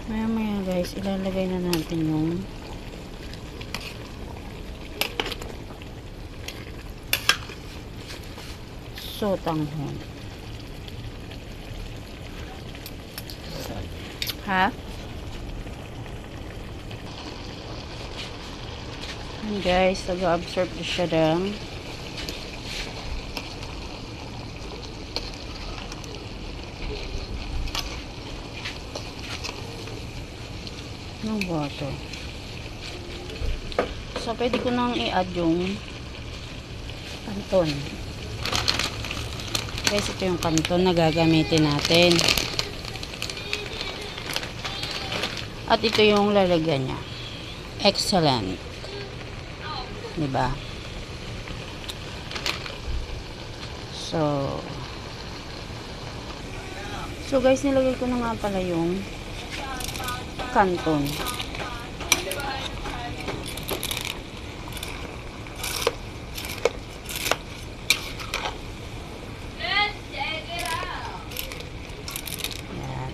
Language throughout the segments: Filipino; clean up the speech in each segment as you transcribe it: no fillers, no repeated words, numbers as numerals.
Maya maya guys, ilalagay na natin yung sotanghon. Ha? And guys, nag-absorb na siya ng water. So, pwede ko nang i-add yung kanton. Guys, ito yung kanton na gagamitin natin. At ito yung lalagyan niya. Excellent. Diba? So guys, nilagay ko na nga pala yung kanton. Yan.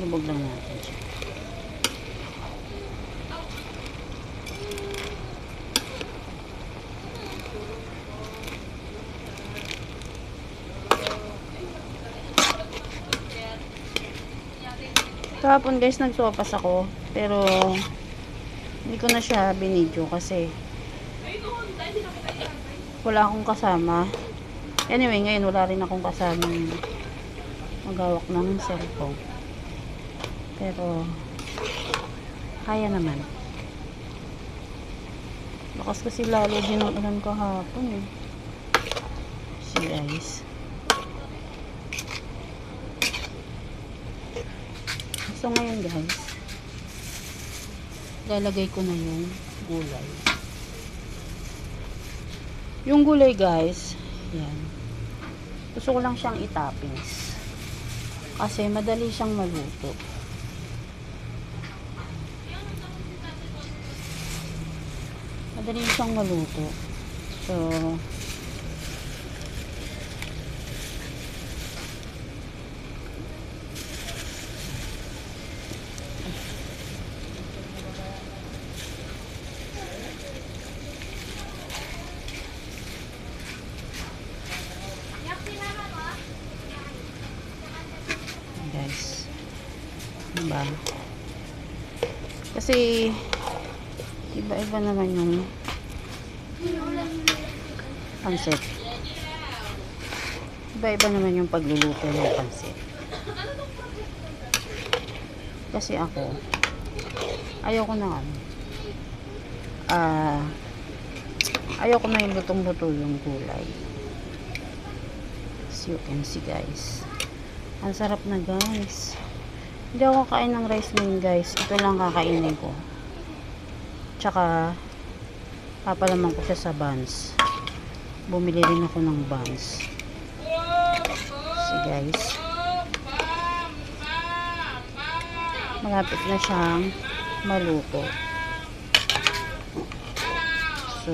Lubog lang natin siya. Kahapon guys, nagsopas ako. Pero, hindi ko na siya binidyo kasi wala akong kasama. Anyway, ngayon wala rin akong kasama maghawak ng cellphone. Pero, kaya naman. Lakas kasi lalo din ang ulan kahapon eh. See guys. So ngayon guys, lalagay ko na yung gulay. Yung gulay guys, yan. Gusto ko lang siyang itoppings. Kasi madali siyang maluto. Madali siyang maluto. So, guys, diba? Kasi iba-iba naman yung pansit. Iba-iba naman yung pagluluto ng pansit. Kasi ako ayoko na ayoko na yung lutong-luto yung gulay. As you can see guys, ang sarap na guys. Hindi ako kakain ng rice ngayon guys. Ito lang kakainin ko. Tsaka papalaman ko siya sa buns. Bumili rin ako ng buns. See guys, malapit na siyang maluto. So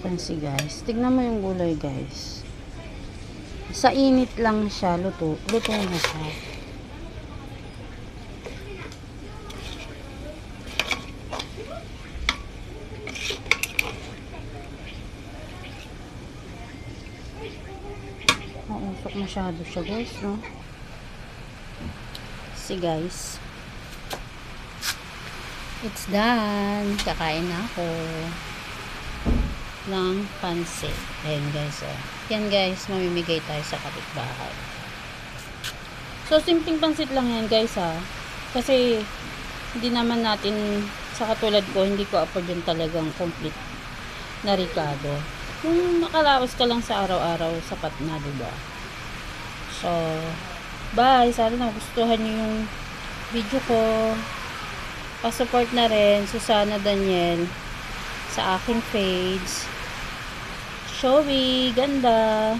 can see guys, tignan mo yung gulay guys, sa init lang siya, luto na siya. Mausok masyado siya guys, no? See guys, it's done. Kakain na ako ng pansit. Ayan guys, oh. Yan guys, mamimigay tayo sa kapitbahay. So, simpleng pansit lang yan guys, ha. Kasi, hindi naman natin sa katulad ko, hindi ko afford yung talagang complete na Ricardo. Kung makalaos ka lang sa araw-araw, sapat na, diba? So, bye! Sana nagustuhan nyo yung video ko. Pa-support na rin, Susana Daniel, sa aking page. Showy, ganda!